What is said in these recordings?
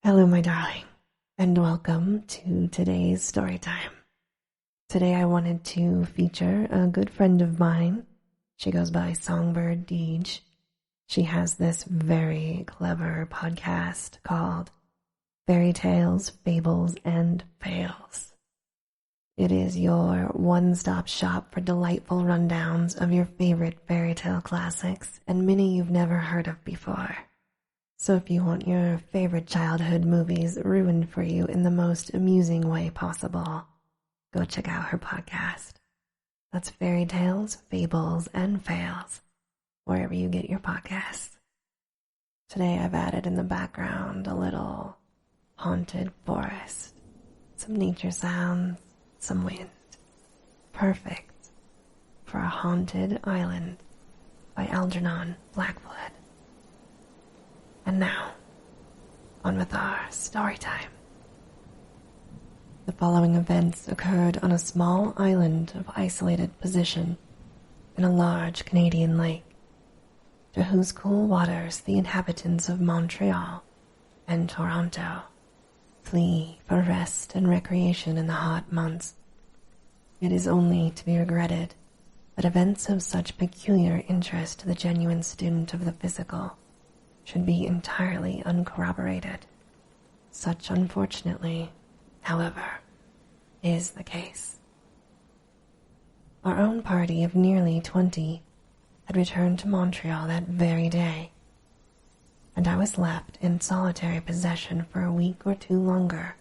Hello, my darling, and welcome to today's story time. Today I wanted to feature a good friend of mine. She goes by Songbird Deej. She has this very clever podcast called Fairy Tales, Fables, and Fails. It is your one-stop shop for delightful rundowns of your favorite fairy tale classics and many you've never heard of before. So if you want your favorite childhood movies ruined for you in the most amusing way possible, go check out her podcast. That's Fairy Tales, Fables, and Fails, wherever you get your podcasts. Today I've added in the background a little haunted forest, some nature sounds, some wind. Perfect for a haunted island by Algernon, Blackwood. And now, on with our story time. The following events occurred on a small island of isolated position in a large Canadian lake, to whose cool waters the inhabitants of Montreal and Toronto flee for rest and recreation in the hot months. It is only to be regretted that events of such peculiar interest to the genuine student of the physical should be entirely uncorroborated. Such, unfortunately, however, is the case. Our own party of nearly 20 had returned to Montreal that very day, and I was left in solitary possession for a week or two longer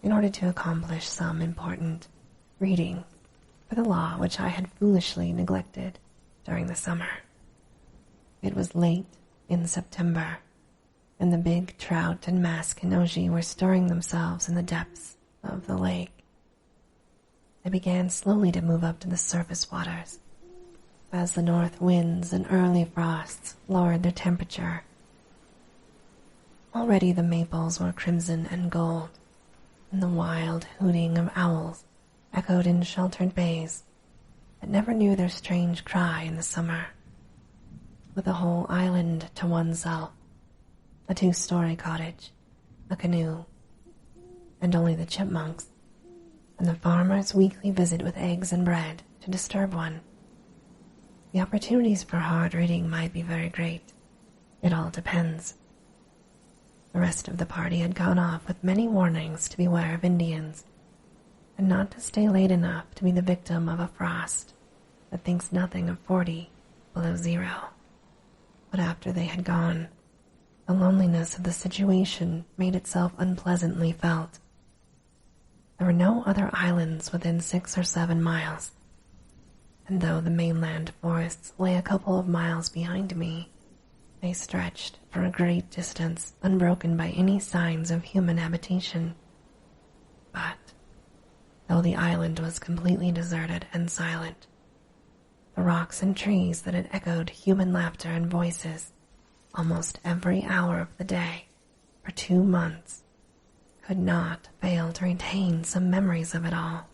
in order to accomplish some important reading for the law which I had foolishly neglected during the summer. It was late in September, and the big trout and mascanogie were stirring themselves in the depths of the lake. They began slowly to move up to the surface waters as the north winds and early frosts lowered their temperature. Already the maples were crimson and gold, and the wild hooting of owls echoed in sheltered bays that never knew their strange cry in the summer. With a whole island to oneself, a 2-story cottage, a canoe, and only the chipmunks and the farmer's weekly visit with eggs and bread to disturb one. The opportunities for hard reading might be very great. It all depends. The rest of the party had gone off with many warnings to beware of Indians, and not to stay late enough to be the victim of a frost that thinks nothing of 40 below zero. But after they had gone, the loneliness of the situation made itself unpleasantly felt. There were no other islands within 6 or 7 miles, and though the mainland forests lay a couple of miles behind me, they stretched for a great distance unbroken by any signs of human habitation. But, though the island was completely deserted and silent, the rocks and trees that had echoed human laughter and voices almost every hour of the day for 2 months could not fail to retain some memories of it all.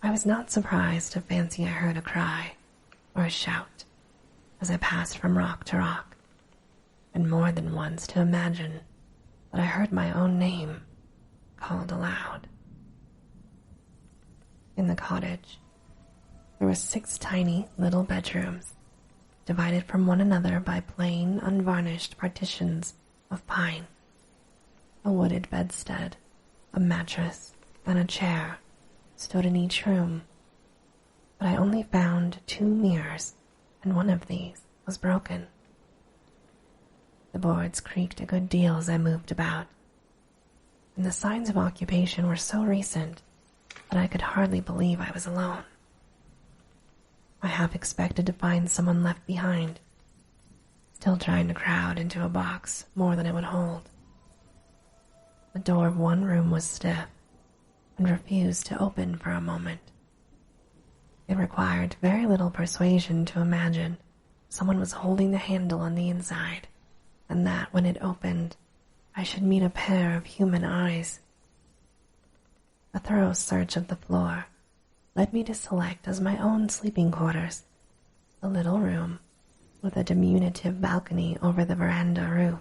I was not surprised to fancy I heard a cry or a shout as I passed from rock to rock, and more than once to imagine that I heard my own name called aloud. In the cottage, there were 6 tiny little bedrooms, divided from one another by plain, unvarnished partitions of pine. A wooded bedstead, a mattress, and a chair stood in each room, but I only found 2 mirrors, and one of these was broken. The boards creaked a good deal as I moved about, and the signs of occupation were so recent that I could hardly believe I was alone. I half expected to find someone left behind, still trying to crowd into a box more than it would hold. The door of one room was stiff and refused to open for a moment. It required very little persuasion to imagine someone was holding the handle on the inside, and that when it opened, I should meet a pair of human eyes. A thorough search of the floor led me to select as my own sleeping quarters the little room with a diminutive balcony over the veranda roof.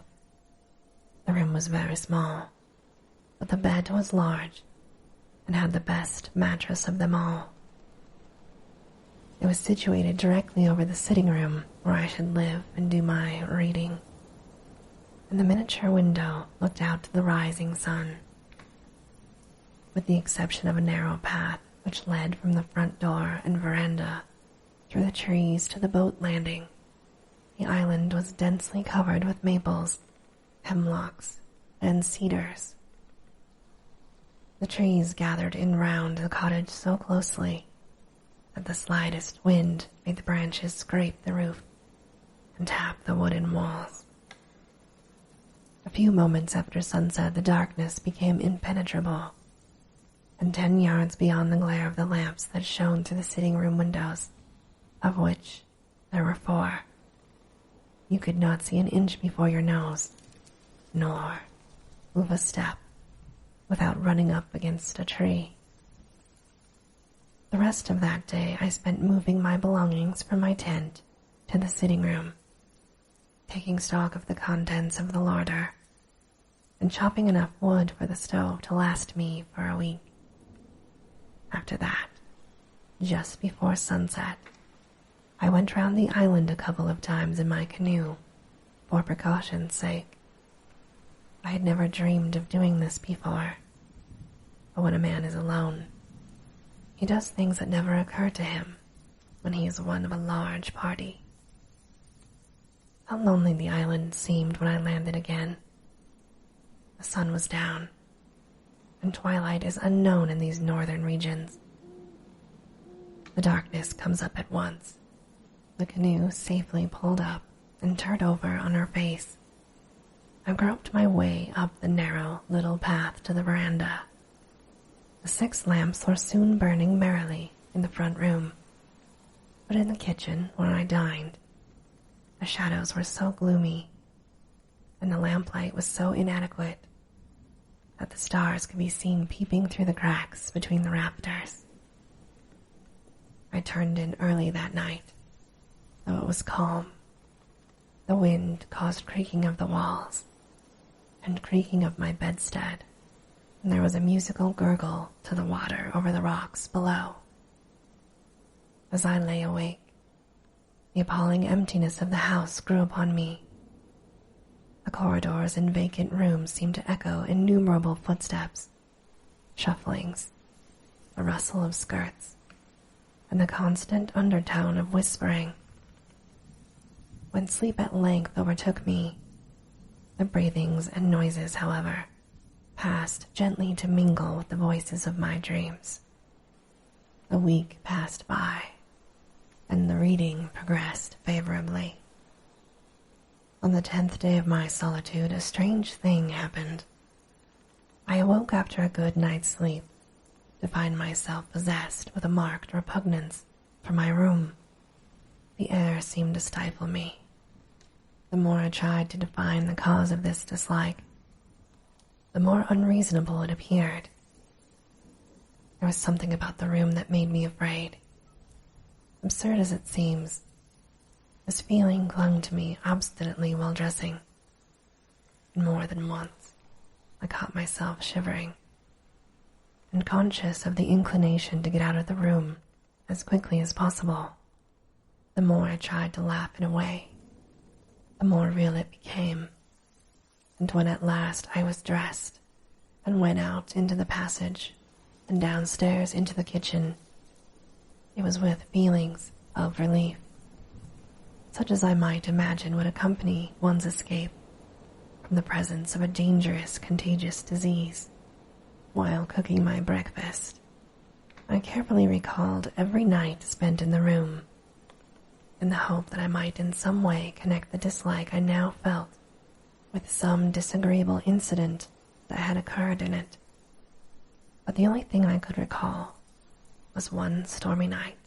The was very small, but the bed was large and had the best mattress of them all. It was situated directly over the sitting room where I should live and do my reading, and the miniature window looked out to the rising sun. With the exception of a narrow path which led from the front door and veranda through the trees to the boat landing, the island was densely covered with maples, hemlocks, and cedars. The trees gathered in round the cottage so closely that the slightest wind made the branches scrape the roof and tap the wooden walls. A few moments after sunset, the darkness became impenetrable, and 10 yards beyond the glare of the lamps that shone through the sitting-room windows, of which there were 4, you could not see an inch before your nose, nor move a step without running up against a tree. The rest of that day I spent moving my belongings from my tent to the sitting room, taking stock of the contents of the larder, and chopping enough wood for the stove to last me for a week. After that, just before sunset, I went round the island a couple of times in my canoe, for precaution's sake. I had never dreamed of doing this before, but when a man is alone, he does things that never occur to him when he is one of a large party. How lonely the island seemed when I landed again. The sun was down, and twilight is unknown in these northern regions. The darkness comes up at once. The canoe safely pulled up and turned over on her face. I groped my way up the narrow little path to the veranda. The 6 lamps were soon burning merrily in the front room, but in the kitchen where I dined, the shadows were so gloomy, and the lamplight was so inadequate that the stars could be seen peeping through the cracks between the rafters. I turned in early that night, though it was calm. The wind caused creaking of the walls and creaking of my bedstead, and there was a musical gurgle to the water over the rocks below. As I lay awake, the appalling emptiness of the house grew upon me. The corridors and vacant rooms seemed to echo innumerable footsteps, shufflings, the rustle of skirts, and the constant undertone of whispering. When sleep at length overtook me, the breathings and noises, however, passed gently to mingle with the voices of my dreams. The week passed by, and the reading progressed favorably. On the 10th day of my solitude, a strange thing happened. I awoke after a good night's sleep to find myself possessed with a marked repugnance for my room. The air seemed to stifle me. The more I tried to define the cause of this dislike, the more unreasonable it appeared. There was something about the room that made me afraid. Absurd as it seems, this feeling clung to me obstinately while dressing, and more than once I caught myself shivering, and conscious of the inclination to get out of the room as quickly as possible. The more I tried to laugh it away, the more real it became, and when at last I was dressed and went out into the passage and downstairs into the kitchen, it was with feelings of relief, such as I might imagine would accompany one's escape from the presence of a dangerous, contagious disease. While cooking my breakfast, I carefully recalled every night spent in the room, in the hope that I might in some way connect the dislike I now felt with some disagreeable incident that had occurred in it. But the only thing I could recall was one stormy night,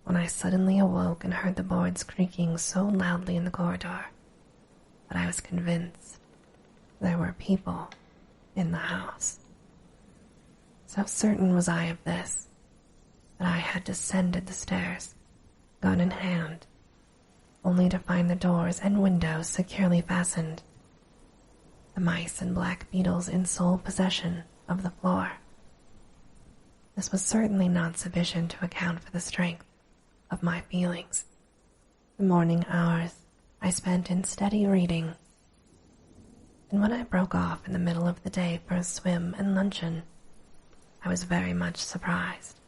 when I suddenly awoke and heard the boards creaking so loudly in the corridor that I was convinced there were people in the house. So certain was I of this, that I had descended the stairs, gun in hand, only to find the doors and windows securely fastened. the mice and black beetles in sole possession of the floor. This was certainly not sufficient to account for the strength of my feelings. The morning hours I spent in steady reading, and when I broke off in the middle of the day for a swim and luncheon, I was very much surprised,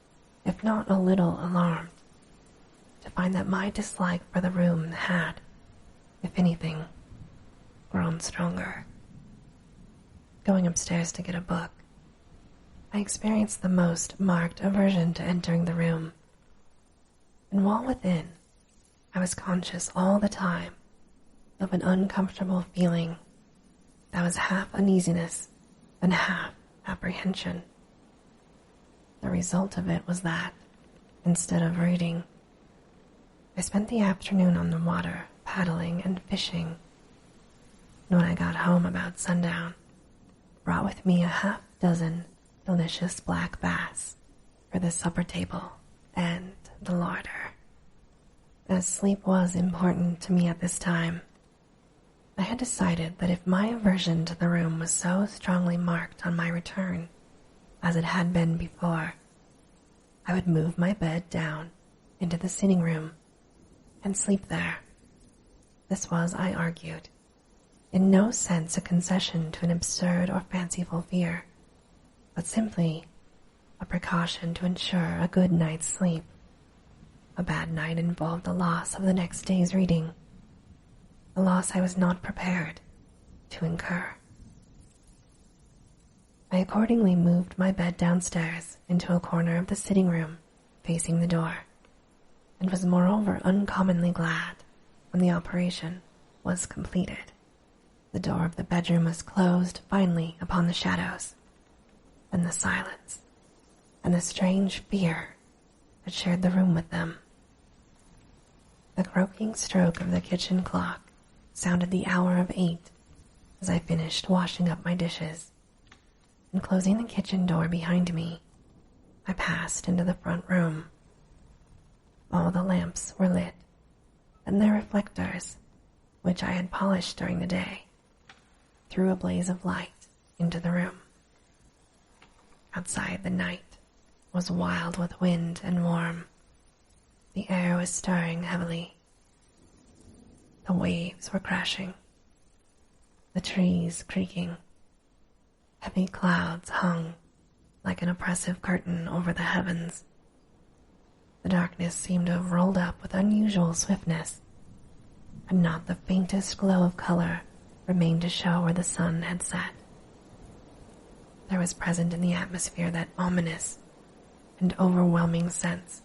if not a little alarmed, to find that my dislike for the room had, if anything, grown stronger. Going upstairs to get a book, I experienced the most marked aversion to entering the room, and while within, I was conscious all the time of an uncomfortable feeling that was half uneasiness and half apprehension. The result of it was that, instead of reading, I spent the afternoon on the water, paddling and fishing, and when I got home about sundown, brought with me a half-dozen delicious black bass for the supper table and the larder. As sleep was important to me at this time, I had decided that if my aversion to the room was so strongly marked on my return as it had been before, I would move my bed down into the sitting room and sleep there. This was, I argued, in no sense a concession to an absurd or fanciful fear, but simply a precaution to ensure a good night's sleep. A bad night involved the loss of the next day's reading, a loss I was not prepared to incur. I accordingly moved my bed downstairs into a corner of the sitting room facing the door, and was moreover uncommonly glad when the operation was completed. The door of the bedroom was closed finally upon the shadows, and the silence, and the strange fear that shared the room with them. The croaking stroke of the kitchen clock sounded the hour of 8 as I finished washing up my dishes, and closing the kitchen door behind me, I passed into the front room. All the lamps were lit, and their reflectors, which I had polished during the day, threw a blaze of light into the room. Outside, the night was wild with wind and warm. The air was stirring heavily. The waves were crashing, the trees creaking. Heavy clouds hung like an oppressive curtain over the heavens. The darkness seemed to have rolled up with unusual swiftness, and not the faintest glow of color remained to show where the sun had set. There was present in the atmosphere that ominous and overwhelming sense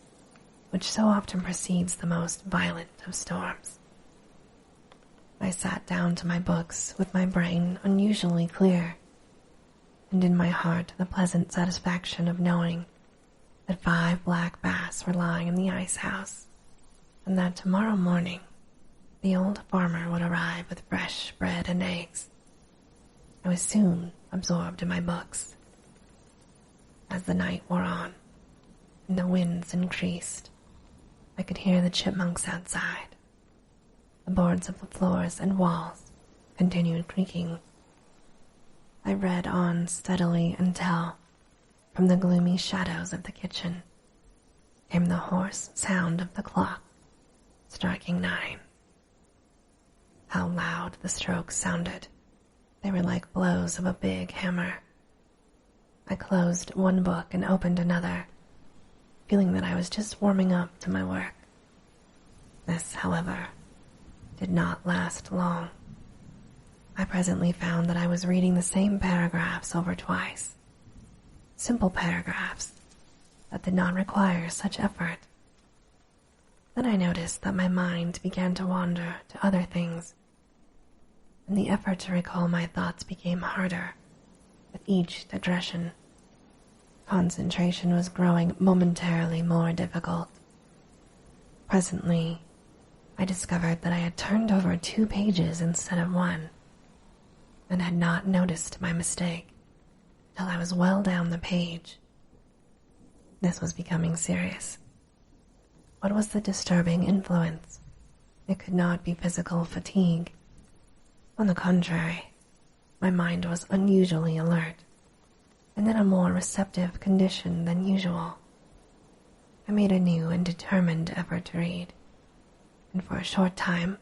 which so often precedes the most violent of storms. I sat down to my books with my brain unusually clear, and in my heart the pleasant satisfaction of knowing that 5 black bass were lying in the ice house, and that tomorrow morning the old farmer would arrive with fresh bread and eggs. I was soon absorbed in my books. As the night wore on and the winds increased, I could hear the chipmunks outside. The boards of the floors and walls continued creaking. I read on steadily until, from the gloomy shadows of the kitchen, came the hoarse sound of the clock striking 9. How loud the strokes sounded! They were like blows of a big hammer. I closed one book and opened another, feeling that I was just warming up to my work. This, however, did not last long. I presently found that I was reading the same paragraphs over twice. Simple paragraphs that did not require such effort. Then I noticed that my mind began to wander to other things, and the effort to recall my thoughts became harder with each digression. Concentration was growing momentarily more difficult. Presently, I discovered that I had turned over 2 pages instead of 1, and had not noticed my mistake till I was well down the page. This was becoming serious. What was the disturbing influence? It could not be physical fatigue. On the contrary, my mind was unusually alert and in a more receptive condition than usual. I made a new and determined effort to read, and for a short time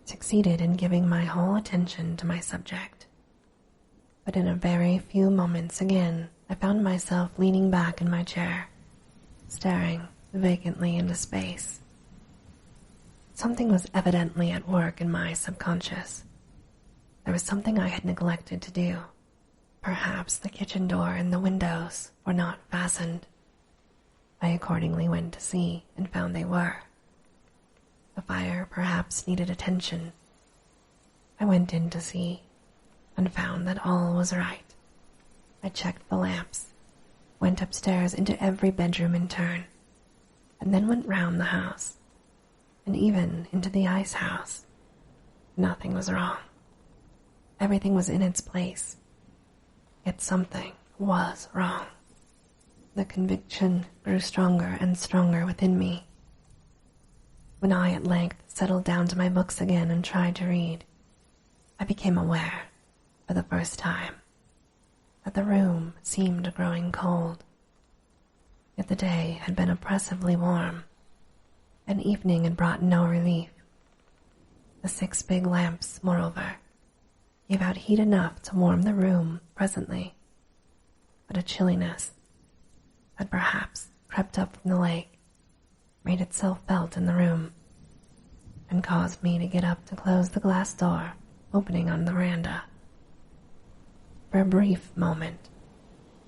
succeeded in giving my whole attention to my subject. But in a very few moments again I found myself leaning back in my chair, staring vacantly into space. Something was evidently at work in my subconscious. There was something I had neglected to do. Perhaps the kitchen door and the windows were not fastened. I accordingly went to see and found they were. The fire perhaps needed attention. I went in to see and found that all was right. I checked the lamps, went upstairs into every bedroom in turn, and then went round the house, and even into the ice house. Nothing was wrong. Everything was in its place. Yet something was wrong. The conviction grew stronger and stronger within me. When I at length settled down to my books again and tried to read, I became aware, for the first time, that the room seemed growing cold. Yet the day had been oppressively warm, and evening had brought no relief. The 6 big lamps, moreover, gave out heat enough to warm the room presently, but a chilliness that perhaps crept up from the lake made itself felt in the room, and caused me to get up to close the glass door opening on the veranda. For a brief moment,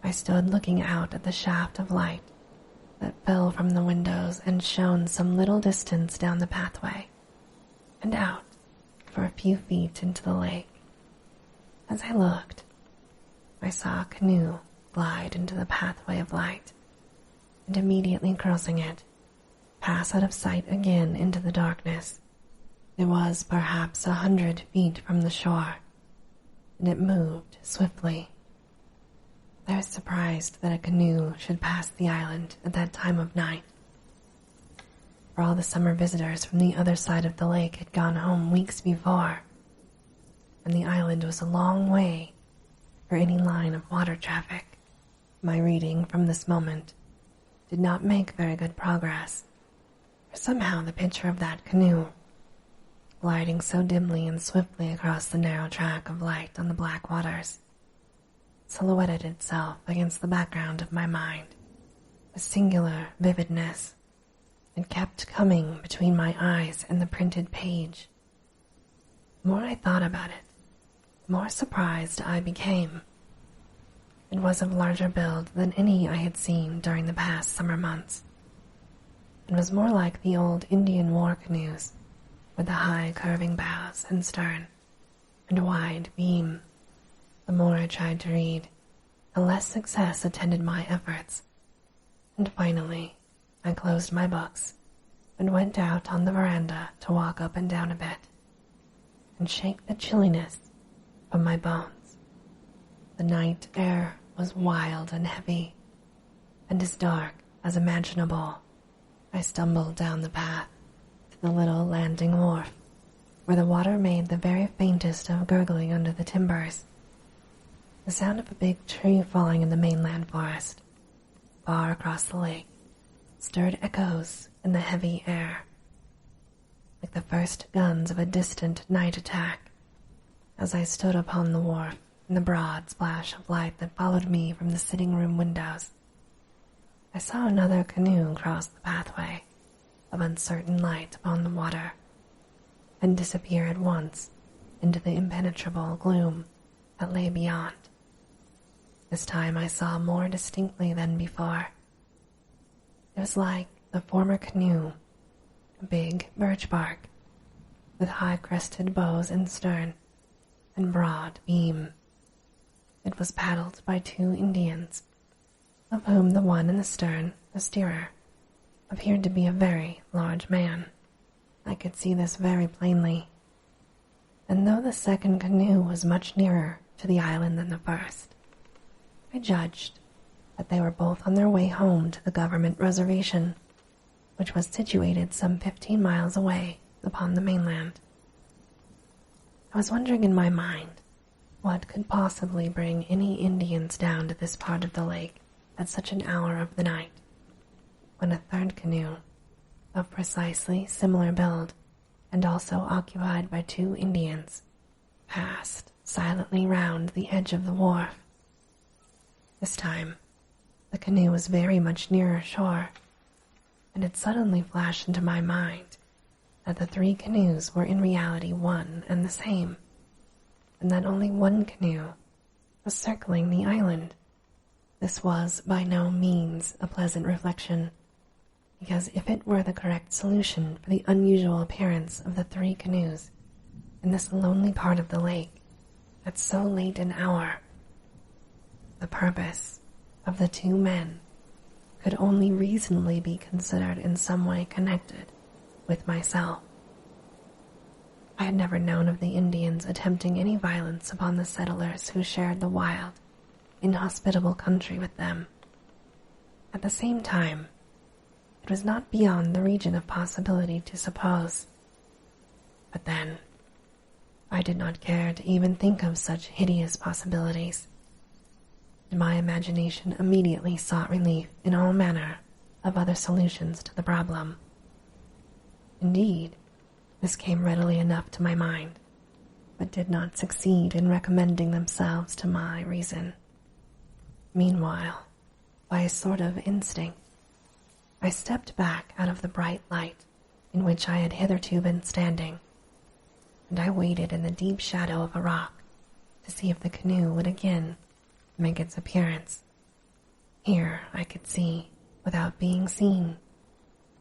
I stood looking out at the shaft of light that fell from the windows and shone some little distance down the pathway, and out for a few feet into the lake. As I looked, I saw a canoe glide into the pathway of light, and immediately crossing it, pass out of sight again into the darkness. It was perhaps 100 feet from the shore, and it moved swiftly. I was surprised that a canoe should pass the island at that time of night, for all the summer visitors from the other side of the lake had gone home weeks before, and the island was a long way for any line of water traffic. My reading from this moment did not make very good progress, for somehow the picture of that canoe, gliding so dimly and swiftly across the narrow track of light on the black waters, silhouetted itself against the background of my mind with singular vividness, and kept coming between my eyes and the printed page. The more I thought about it, the more surprised I became. It was of larger build than any I had seen during the past summer months, and was more like the old Indian war canoes with the high curving bows and stern and wide beam. The more I tried to read, the less success attended my efforts, and finally I closed my books and went out on the veranda to walk up and down a bit and shake the chilliness from my bones. The night air was wild and heavy, and as dark as imaginable. I stumbled down the path to the little landing wharf, where the water made the very faintest of gurgling under the timbers. The sound of a big tree falling in the mainland forest, far across the lake, stirred echoes in the heavy air, like the first guns of a distant night attack. As I stood upon the wharf in the broad splash of light that followed me from the sitting-room windows, I saw another canoe cross the pathway of uncertain light upon the water and disappear at once into the impenetrable gloom that lay beyond. This time I saw more distinctly than before. It was like the former canoe, a big birch bark with high-crested bows and stern and broad beam. It was paddled by 2 Indians, of whom the one in the stern, the steerer, appeared to be a very large man. I could see this very plainly, and though the second canoe was much nearer to the island than the first, I judged that they were both on their way home to the government reservation, which was situated some 15 miles away upon the mainland. I was wondering in my mind What could possibly bring any Indians down to this part of the lake at such an hour of the night, when a third canoe, of precisely similar build and also occupied by 2 Indians, passed silently round the edge of the wharf? This time, the canoe was very much nearer shore, and it suddenly flashed into my mind that the 3 canoes were in reality one and the same, and that only one canoe was circling the island. This was by no means a pleasant reflection, because if it were the correct solution for the unusual appearance of the 3 canoes in this lonely part of the lake at so late an hour, the purpose of the 2 men could only reasonably be considered in some way connected with myself. I had never known of the Indians attempting any violence upon the settlers who shared the wild, inhospitable country with them. At the same time, it was not beyond the region of possibility to suppose. But then, I did not care to even think of such hideous possibilities, and my imagination immediately sought relief in all manner of other solutions to the problem. Indeed, this came readily enough to my mind, but did not succeed in recommending themselves to my reason. Meanwhile, by a sort of instinct, I stepped back out of the bright light in which I had hitherto been standing, and I waited in the deep shadow of a rock to see if the canoe would again make its appearance. Here I could see without being seen,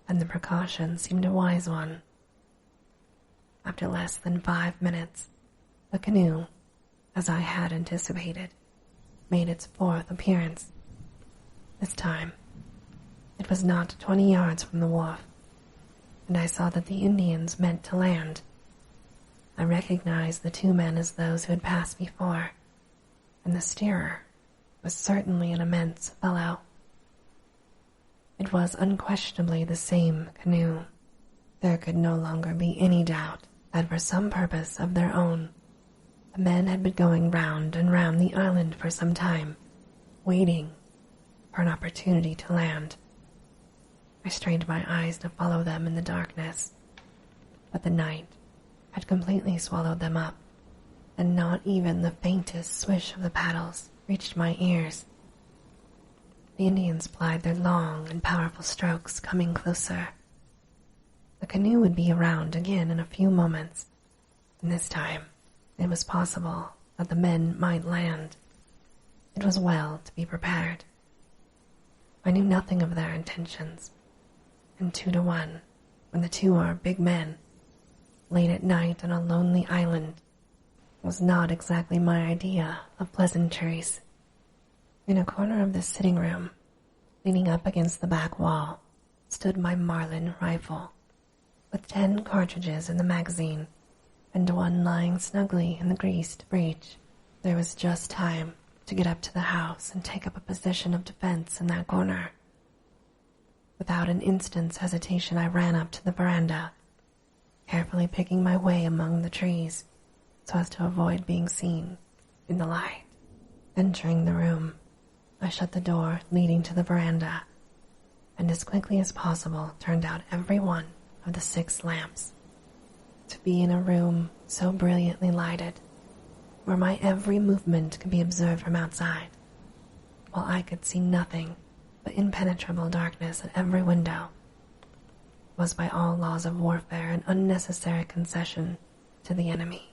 and the precaution seemed a wise one. After less than 5 minutes, the canoe, as I had anticipated, made its 4th appearance. This time, it was not 20 yards from the wharf, and I saw that the Indians meant to land. I recognized the 2 men as those who had passed before, and the steerer was certainly an immense fellow. It was unquestionably the same canoe. There could no longer be any doubt that for some purpose of their own, the men had been going round and round the island for some time, waiting for an opportunity to land. I strained my eyes to follow them in the darkness, but the night had completely swallowed them up, and not even the faintest swish of the paddles reached my ears. The Indians plied their long and powerful strokes, coming closer. The canoe would be around again in a few moments, and this time it was possible that the men might land. It was well to be prepared. I knew nothing of their intentions, and 2 to 1, when the 2 are big men, late at night on a lonely island, was not exactly my idea of pleasantries. In a corner of the sitting room, leaning up against the back wall, stood my Marlin rifle, with 10 cartridges in the magazine, and 1 lying snugly in the greased breech. There was just time to get up to the house and take up a position of defense in that corner. Without an instant's hesitation, I ran up to the veranda, carefully picking my way among the trees so as to avoid being seen in the light. Entering the room, I shut the door leading to the veranda, and as quickly as possible turned out every one of the 6 lamps. To be in a room so brilliantly lighted, where my every movement could be observed from outside, while I could see nothing but impenetrable darkness at every window, was by all laws of warfare an unnecessary concession to the enemy.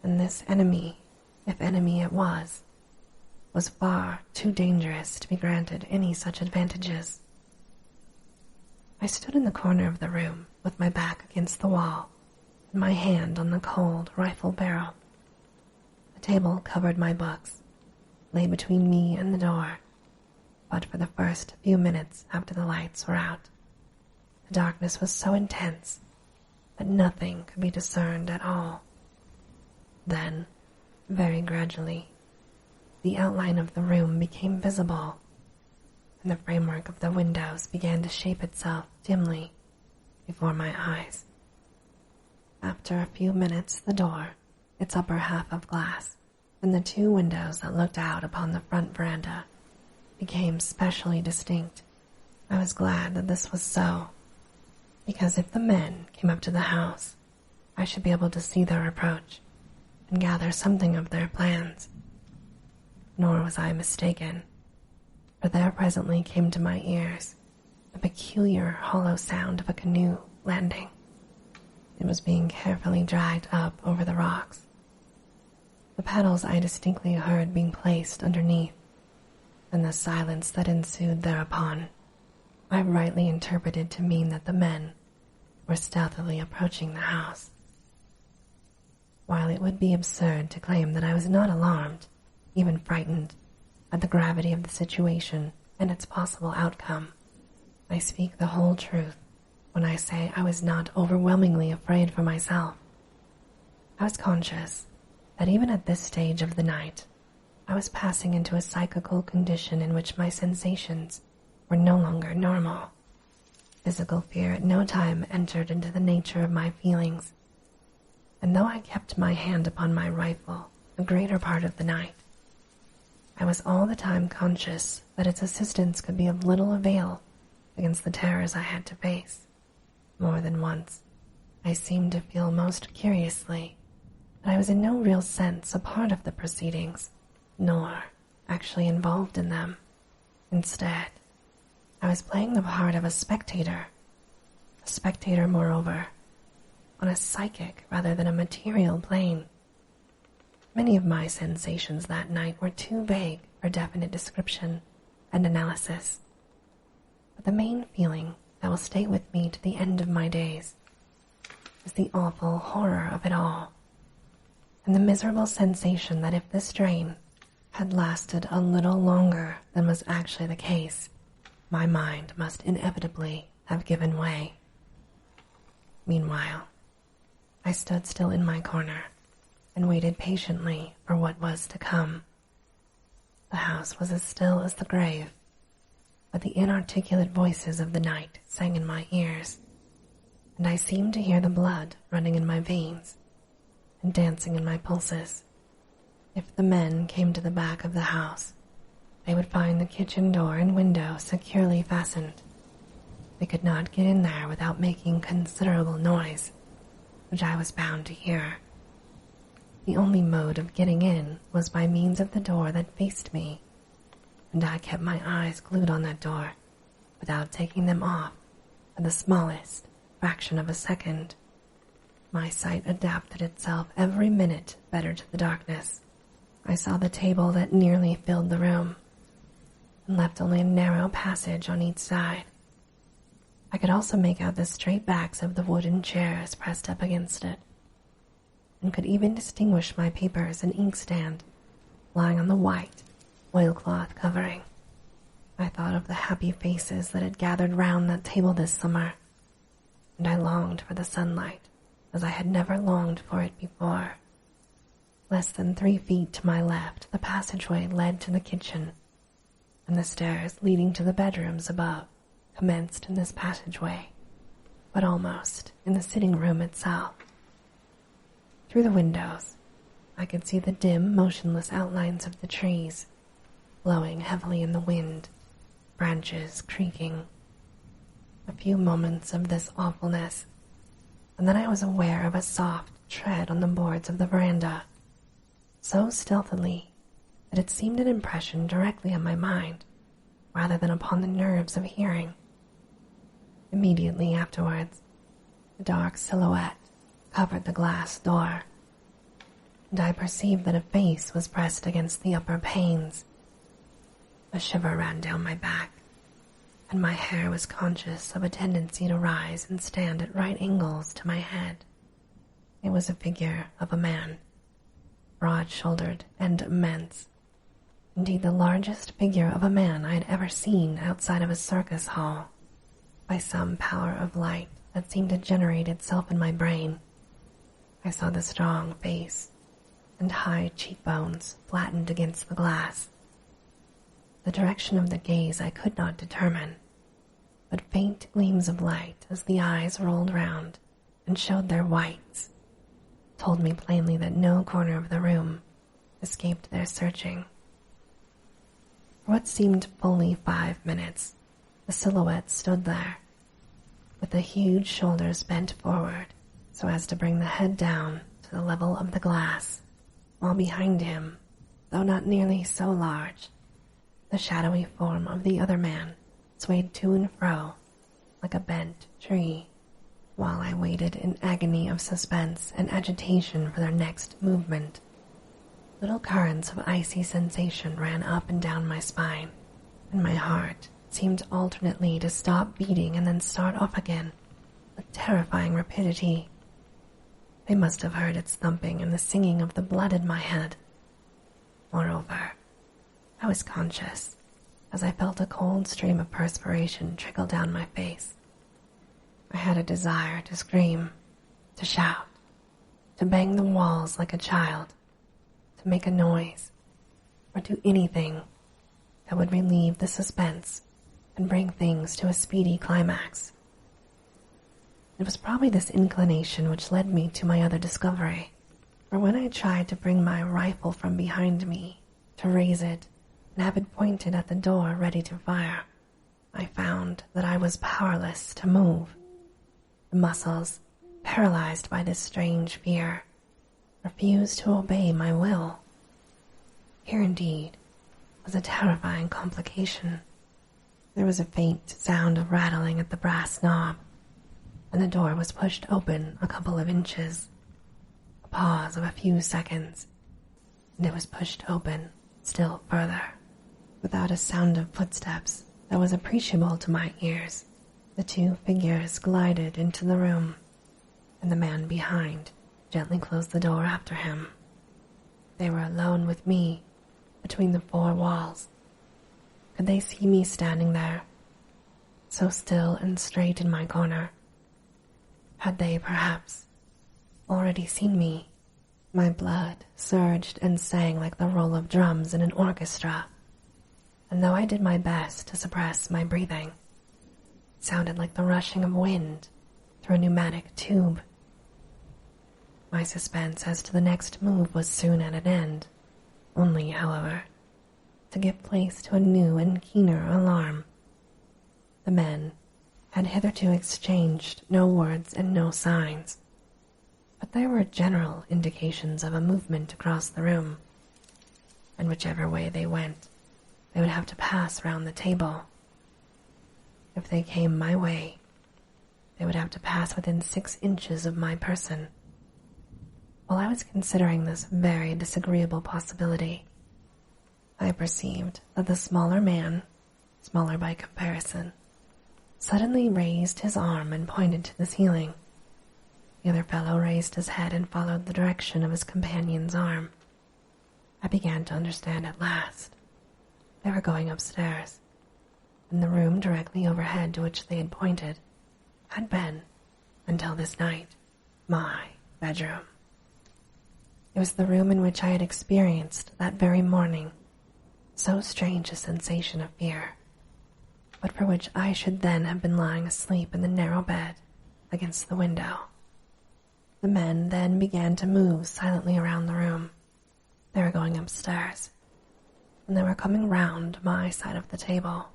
And this enemy, if enemy it was far too dangerous to be granted any such advantages. I stood in the corner of the room with my back against the wall and my hand on the cold rifle barrel. The table covered my books, lay between me and the door, but for the first few minutes after the lights were out, the darkness was so intense that nothing could be discerned at all. Then, very gradually, the outline of the room became visible, and the framework of the windows began to shape itself dimly before my eyes. After a few minutes, the door, its upper half of glass, and the two windows that looked out upon the front veranda became specially distinct. I was glad that this was so, because if the men came up to the house, I should be able to see their approach and gather something of their plans. Nor was I mistaken, for there presently came to my ears the peculiar hollow sound of a canoe landing. It was being carefully dragged up over the rocks. The paddles I distinctly heard being placed underneath, and the silence that ensued thereupon I rightly interpreted to mean that the men were stealthily approaching the house. While it would be absurd to claim that I was not alarmed, even frightened, at the gravity of the situation and its possible outcome, I speak the whole truth when I say I was not overwhelmingly afraid for myself. I was conscious that even at this stage of the night, I was passing into a psychical condition in which my sensations were no longer normal. Physical fear at no time entered into the nature of my feelings, and though I kept my hand upon my rifle the greater part of the night, I was all the time conscious that its assistance could be of little avail against the terrors I had to face. More than once, I seemed to feel most curiously that I was in no real sense a part of the proceedings, nor actually involved in them. Instead, I was playing the part of a spectator moreover, on a psychic rather than a material plane. Many of my sensations that night were too vague for definite description and analysis, but the main feeling that will stay with me to the end of my days is the awful horror of it all, and the miserable sensation that if this strain had lasted a little longer than was actually the case, my mind must inevitably have given way. Meanwhile, I stood still in my corner and waited patiently for what was to come. The house was as still as the grave, but the inarticulate voices of the night sang in my ears, and I seemed to hear the blood running in my veins and dancing in my pulses. If the men came to the back of the house, they would find the kitchen door and window securely fastened. They could not get in there without making considerable noise, which I was bound to hear. The only mode of getting in was by means of the door that faced me, and I kept my eyes glued on that door without taking them off for the smallest fraction of a second. My sight adapted itself every minute better to the darkness. I saw the table that nearly filled the room and left only a narrow passage on each side. I could also make out the straight backs of the wooden chairs pressed up against it, and could even distinguish my papers and inkstand lying on the white oilcloth covering. I thought of the happy faces that had gathered round that table this summer, and I longed for the sunlight as I had never longed for it before. Less than 3 feet to my left, the passageway led to the kitchen, and the stairs leading to the bedrooms above commenced in this passageway, but almost in the sitting room itself. Through the windows, I could see the dim, motionless outlines of the trees, blowing heavily in the wind, branches creaking. A few moments of this awfulness, and then I was aware of a soft tread on the boards of the veranda, so stealthily that it seemed an impression directly on my mind, rather than upon the nerves of hearing. Immediately afterwards, a dark silhouette covered the glass door, and I perceived that a face was pressed against the upper panes. A shiver ran down my back, and my hair was conscious of a tendency to rise and stand at right angles to my head. It was a figure of a man, broad-shouldered and immense, indeed the largest figure of a man I had ever seen outside of a circus hall. By some power of light that seemed to generate itself in my brain, I saw the strong face and high cheekbones flattened against the glass. The direction of the gaze I could not determine, but faint gleams of light as the eyes rolled round and showed their whites told me plainly that no corner of the room escaped their searching. For what seemed fully 5 minutes, the silhouette stood there, with the huge shoulders bent forward so as to bring the head down to the level of the glass, while behind him, though not nearly so large, the shadowy form of the other man swayed to and fro like a bent tree, while I waited in agony of suspense and agitation for their next movement. Little currents of icy sensation ran up and down my spine, and my heart seemed alternately to stop beating and then start off again with terrifying rapidity. They must have heard its thumping and the singing of the blood in my head. Moreover, I was conscious as I felt a cold stream of perspiration trickle down my face. I had a desire to scream, to shout, to bang the walls like a child, to make a noise, or do anything that would relieve the suspense and bring things to a speedy climax. It was probably this inclination which led me to my other discovery, for when I tried to bring my rifle from behind me, to raise it and have it pointed at the door ready to fire, I found that I was powerless to move. The muscles, paralyzed by this strange fear, refused to obey my will. Here indeed was a terrifying complication. There was a faint sound of rattling at the brass knob, and the door was pushed open a couple of inches. A pause of a few seconds, and it was pushed open still further. Without a sound of footsteps that was appreciable to my ears, the two figures glided into the room, and the man behind gently closed the door after him. They were alone with me between the four walls. Could they see me standing there, so still and straight in my corner? Had they, perhaps, already seen me? My blood surged and sang like the roll of drums in an orchestra, and though I did my best to suppress my breathing, it sounded like the rushing of wind through a pneumatic tube. My suspense as to the next move was soon at an end, only, however, to give place to a new and keener alarm. The men had hitherto exchanged no words and no signs, but there were general indications of a movement across the room, and whichever way they went, they would have to pass round the table. If they came my way, they would have to pass within 6 inches of my person. While I was considering this very disagreeable possibility, I perceived that the smaller man, smaller by comparison, suddenly raised his arm and pointed to the ceiling. The other fellow raised his head and followed the direction of his companion's arm. I began to understand at last. They were going upstairs, and the room directly overhead to which they had pointed had been, until this night, my bedroom. It was the room in which I had experienced that very morning so strange a sensation of fear, but for which I should then have been lying asleep in the narrow bed against the window. The men then began to move silently around the room. They were going upstairs, and they were coming round my side of the table.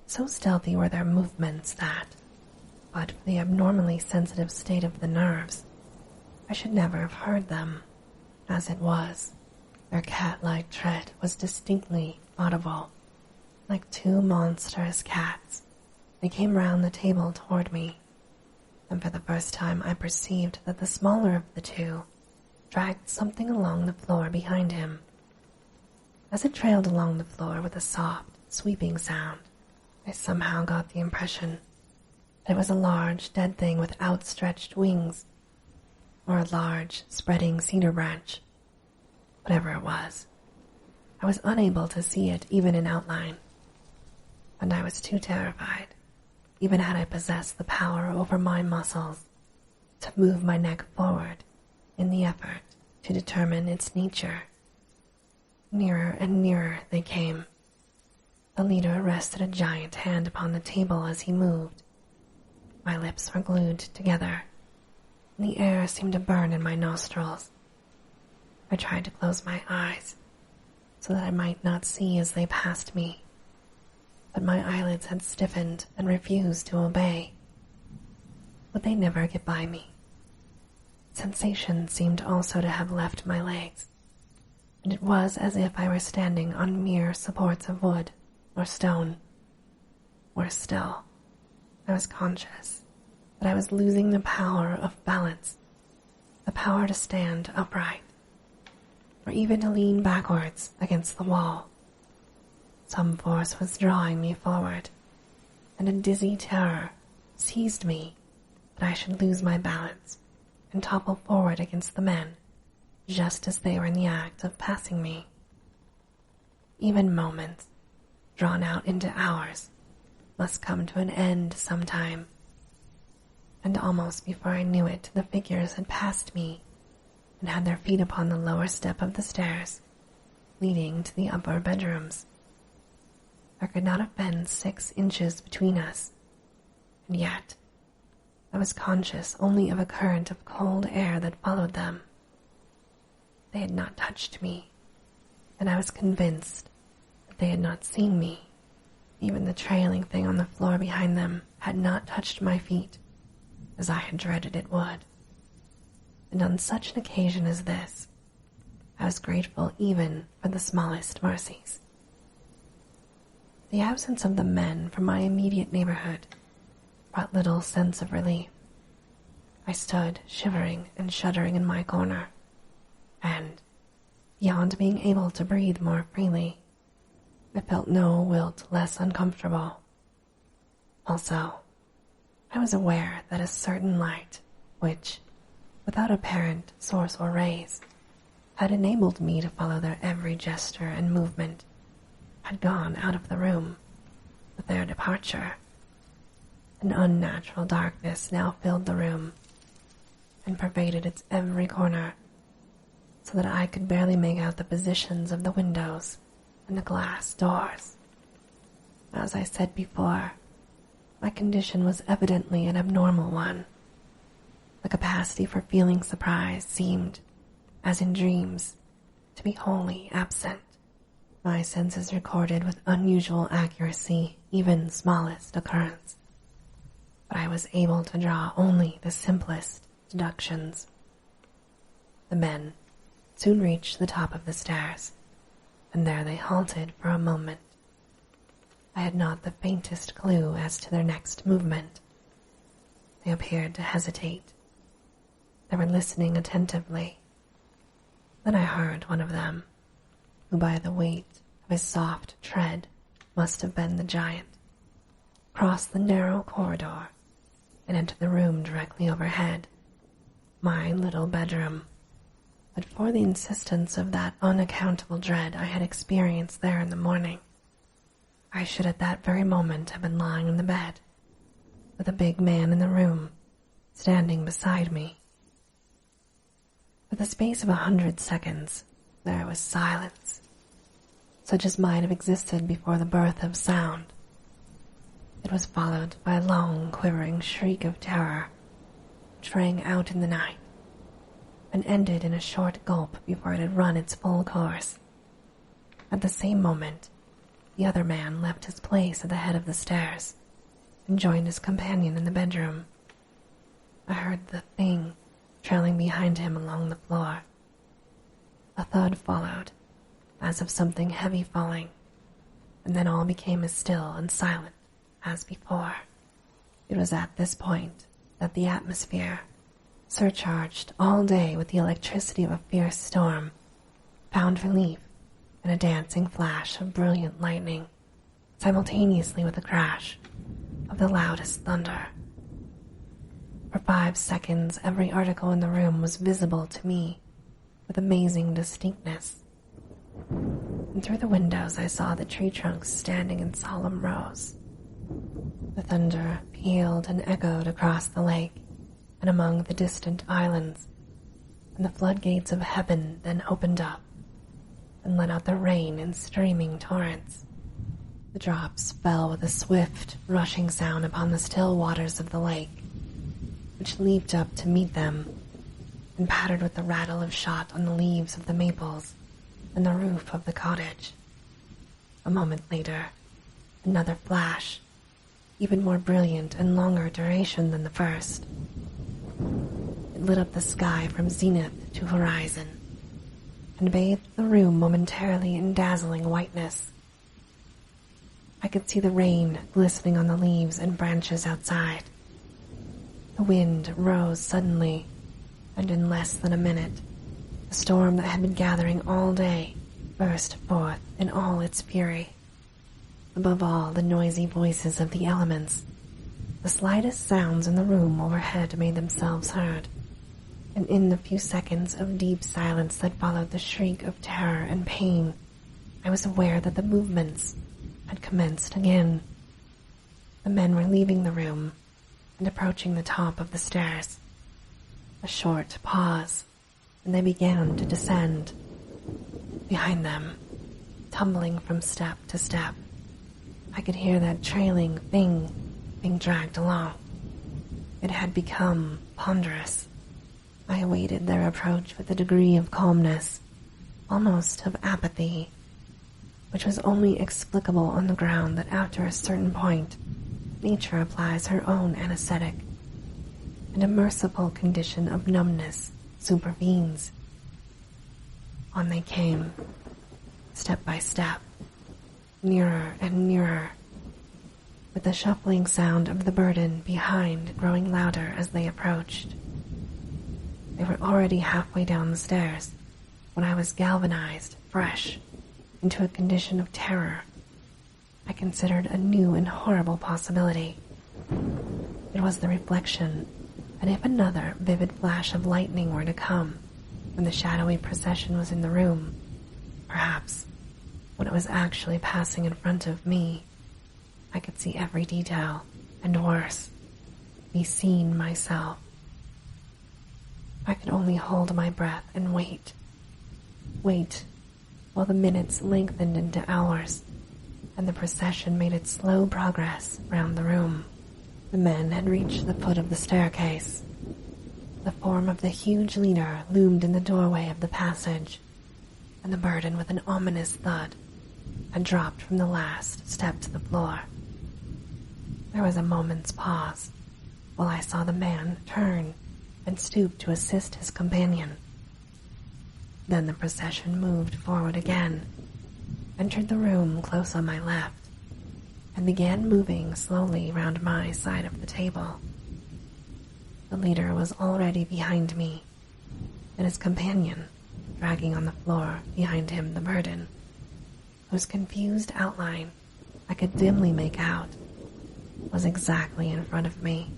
So stealthy were their movements that, but for the abnormally sensitive state of the nerves, I should never have heard them. As it was, their cat-like tread was distinctly audible. Like two monstrous cats, they came round the table toward me, and for the first time I perceived that the smaller of the two dragged something along the floor behind him. As it trailed along the floor with a soft, sweeping sound, I somehow got the impression that it was a large, dead thing with outstretched wings, or a large, spreading cedar branch. Whatever it was, I was unable to see it even in outline, and I was too terrified, even had I possessed the power over my muscles, to move my neck forward in the effort to determine its nature. Nearer and nearer they came. The leader rested a giant hand upon the table as he moved. My lips were glued together, and the air seemed to burn in my nostrils. I tried to close my eyes so that I might not see as they passed me, but my eyelids had stiffened and refused to obey. Would they never get by me? Sensation seemed also to have left my legs, and it was as if I were standing on mere supports of wood or stone. Worse still, I was conscious that I was losing the power of balance, the power to stand upright, or even to lean backwards against the wall. Some force was drawing me forward, and a dizzy terror seized me that I should lose my balance and topple forward against the men just as they were in the act of passing me. Even moments, drawn out into hours, must come to an end sometime, and almost before I knew it, the figures had passed me and had their feet upon the lower step of the stairs leading to the upper bedrooms. There could not have been 6 inches between us, and yet I was conscious only of a current of cold air that followed them. They had not touched me, and I was convinced that they had not seen me. Even the trailing thing on the floor behind them had not touched my feet, as I had dreaded it would. And on such an occasion as this, I was grateful even for the smallest mercies. The absence of the men from my immediate neighborhood brought little sense of relief. I stood shivering and shuddering in my corner, and, beyond being able to breathe more freely, I felt no whit less uncomfortable. Also, I was aware that a certain light, which, without apparent source or rays, had enabled me to follow their every gesture and movement, had gone out of the room with their departure. An unnatural darkness now filled the room and pervaded its every corner, so that I could barely make out the positions of the windows and the glass doors. As I said before, my condition was evidently an abnormal one. The capacity for feeling surprise seemed, as in dreams, to be wholly absent. My senses recorded with unusual accuracy even smallest occurrence, but I was able to draw only the simplest deductions. The men soon reached the top of the stairs, and there they halted for a moment. I had not the faintest clue as to their next movement. They appeared to hesitate. They were listening attentively. Then I heard one of them, who by the weight of his soft tread must have been the giant, cross the narrow corridor and enter the room directly overhead, my little bedroom. But for the insistence of that unaccountable dread I had experienced there in the morning, I should at that very moment have been lying in the bed, with a big man in the room, standing beside me. For the space of 100 seconds, there was silence, such as might have existed before the birth of sound. It was followed by a long, quivering shriek of terror, which rang out in the night, and ended in a short gulp before it had run its full course. At the same moment, the other man left his place at the head of the stairs and joined his companion in the bedroom. I heard the thing trailing behind him along the floor. A thud followed, as of something heavy falling, and then all became as still and silent as before. It was at this point that the atmosphere, surcharged all day with the electricity of a fierce storm, found relief in a dancing flash of brilliant lightning, simultaneously with the crash of the loudest thunder. For 5 seconds, every article in the room was visible to me with amazing distinctness, and through the windows I saw the tree trunks standing in solemn rows. The thunder pealed and echoed across the lake and among the distant islands, and the floodgates of heaven then opened up and let out the rain in streaming torrents. The drops fell with a swift, rushing sound upon the still waters of the lake, which leaped up to meet them, and pattered with the rattle of shot on the leaves of the maples and the roof of the cottage. A moment later, another flash, even more brilliant and longer duration than the first. It lit up the sky from zenith to horizon and bathed the room momentarily in dazzling whiteness. I could see the rain glistening on the leaves and branches outside. The wind rose suddenly, and in less than a minute, the storm that had been gathering all day burst forth in all its fury. Above all the noisy voices of the elements, the slightest sounds in the room overhead made themselves heard, and in the few seconds of deep silence that followed the shriek of terror and pain, I was aware that the movements had commenced again. The men were leaving the room and approaching the top of the stairs. A short pause, and they began to descend. Behind them, tumbling from step to step, I could hear that trailing thing being dragged along. It had become ponderous. I awaited their approach with a degree of calmness, almost of apathy, which was only explicable on the ground that after a certain point, nature applies her own anesthetic, and a merciful condition of numbness supervenes. On they came, step by step, nearer and nearer, with the shuffling sound of the burden behind growing louder as they approached. They were already halfway down the stairs when I was galvanized, fresh, into a condition of terror. I considered a new and horrible possibility. It was the reflection that if another vivid flash of lightning were to come when the shadowy procession was in the room, perhaps when it was actually passing in front of me, I could see every detail, and worse, be seen myself. I could only hold my breath and wait, while the minutes lengthened into hours, and the procession made its slow progress round the room. The men had reached the foot of the staircase. The form of the huge leader loomed in the doorway of the passage, and the burden with an ominous thud had dropped from the last step to the floor. There was a moment's pause, while I saw the man turn and stoop to assist his companion. Then the procession moved forward again, entered the room close on my left, and began moving slowly round my side of the table. The leader was already behind me, and his companion, dragging on the floor behind him the burden, whose confused outline I could dimly make out, was exactly in front of me.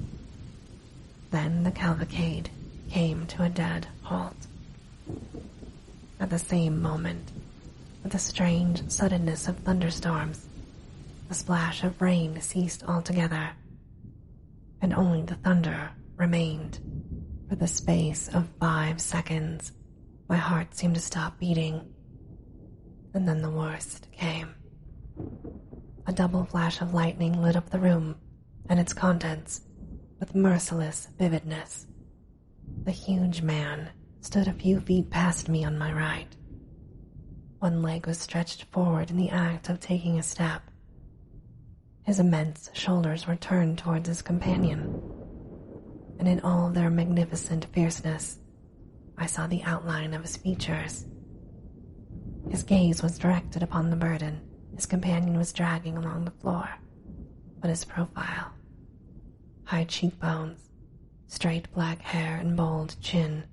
Then the cavalcade came to a dead halt. At the same moment, with the strange suddenness of thunderstorms, the splash of rain ceased altogether, and only the thunder remained. For the space of 5 seconds, my heart seemed to stop beating, and then the worst came. A double flash of lightning lit up the room and its contents with merciless vividness. The huge man stood a few feet past me on my right. One leg was stretched forward in the act of taking a step. His immense shoulders were turned towards his companion, and in all their magnificent fierceness, I saw the outline of his features. His gaze was directed upon the burden his companion was dragging along the floor, but his profile, high cheekbones, straight black hair, and bold chin,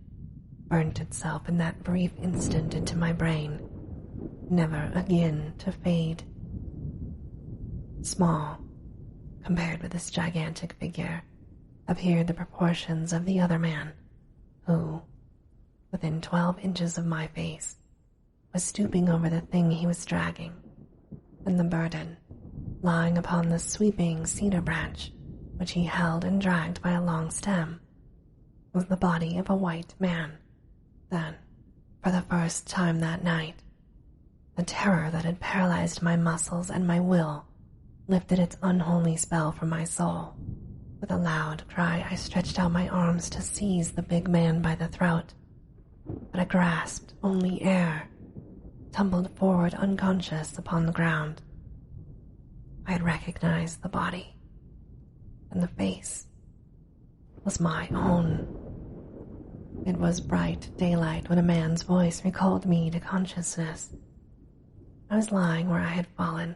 burnt itself in that brief instant into my brain, never again to fade. Small, compared with this gigantic figure, appeared the proportions of the other man, who, within 12 inches of my face, was stooping over the thing he was dragging, and the burden, lying upon the sweeping cedar branch, which he held and dragged by a long stem, was the body of a white man. Then, for the first time that night, the terror that had paralyzed my muscles and my will lifted its unholy spell from my soul. With a loud cry, I stretched out my arms to seize the big man by the throat, but I grasped only air, tumbled forward unconscious upon the ground. I had recognized the body, and the face was my own. It was bright daylight when a man's voice recalled me to consciousness. I was lying where I had fallen,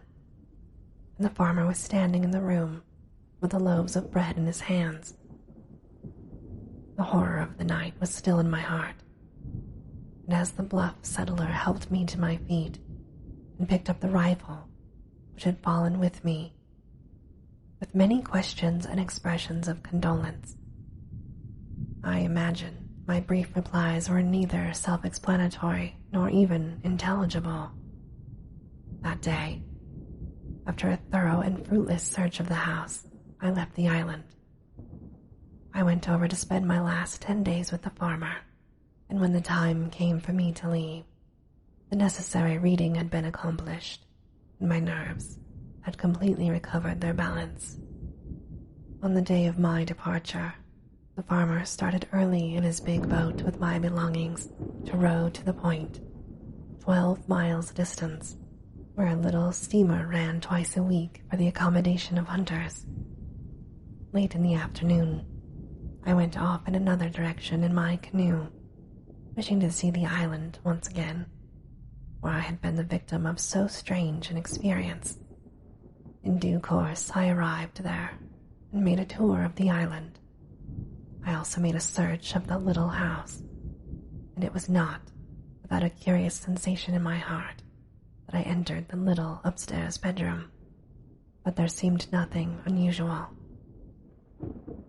and the farmer was standing in the room with the loaves of bread in his hands. The horror of the night was still in my heart, and as the bluff settler helped me to my feet and picked up the rifle which had fallen with me, with many questions and expressions of condolence, I imagine my brief replies were neither self-explanatory nor even intelligible. That day, after a thorough and fruitless search of the house, I left the island. I went over to spend my last 10 days with the farmer, and when the time came for me to leave, the necessary reading had been accomplished, and my nerves had completely recovered their balance. On the day of my departure, the farmer started early in his big boat with my belongings to row to the point, 12 miles distance, where a little steamer ran twice a week for the accommodation of hunters. Late in the afternoon, I went off in another direction in my canoe, wishing to see the island once again, where I had been the victim of so strange an experience. In due course, I arrived there and made a tour of the island. I also made a search of the little house, and it was not without a curious sensation in my heart that I entered the little upstairs bedroom, but there seemed nothing unusual.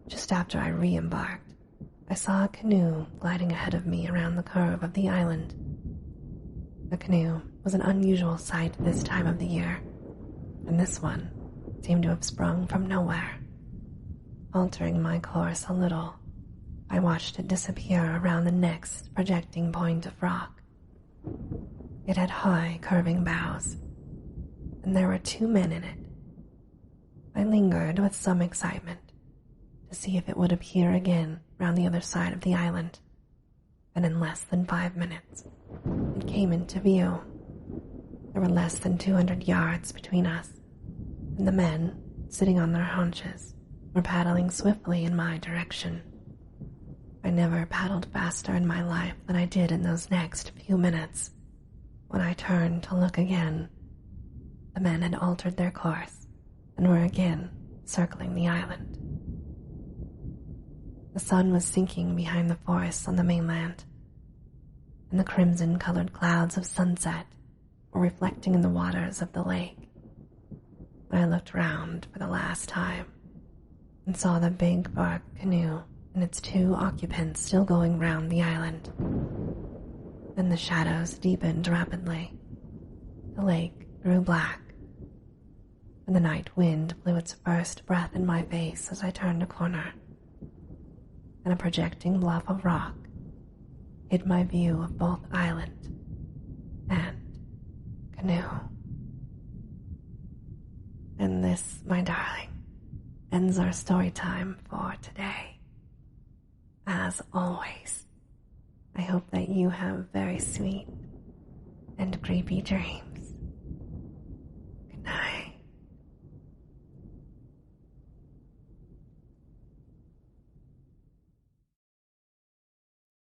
Just after I re-embarked, I saw a canoe gliding ahead of me around the curve of the island. The canoe was an unusual sight this time of the year, and this one seemed to have sprung from nowhere. Altering my course a little, I watched it disappear around the next projecting point of rock. It had high, curving bows, and there were 2 men in it. I lingered with some excitement to see if it would appear again round the other side of the island, and in less than 5 minutes, it came into view. There were less than 200 yards between us, and the men, sitting on their haunches, were paddling swiftly in my direction. I never paddled faster in my life than I did in those next few minutes. When I turned to look again, the men had altered their course and were again circling the island. The sun was sinking behind the forests on the mainland, and the crimson-colored clouds of sunset were reflecting in the waters of the lake. I looked round for the last time and saw the big bark canoe and its 2 occupants still going round the island. Then the shadows deepened rapidly. The lake grew black, and the night wind blew its first breath in my face as I turned a corner, and a projecting bluff of rock hid my view of both island and canoe. And this, my darling, ends our story time for today. As always, I hope that you have very sweet and creepy dreams.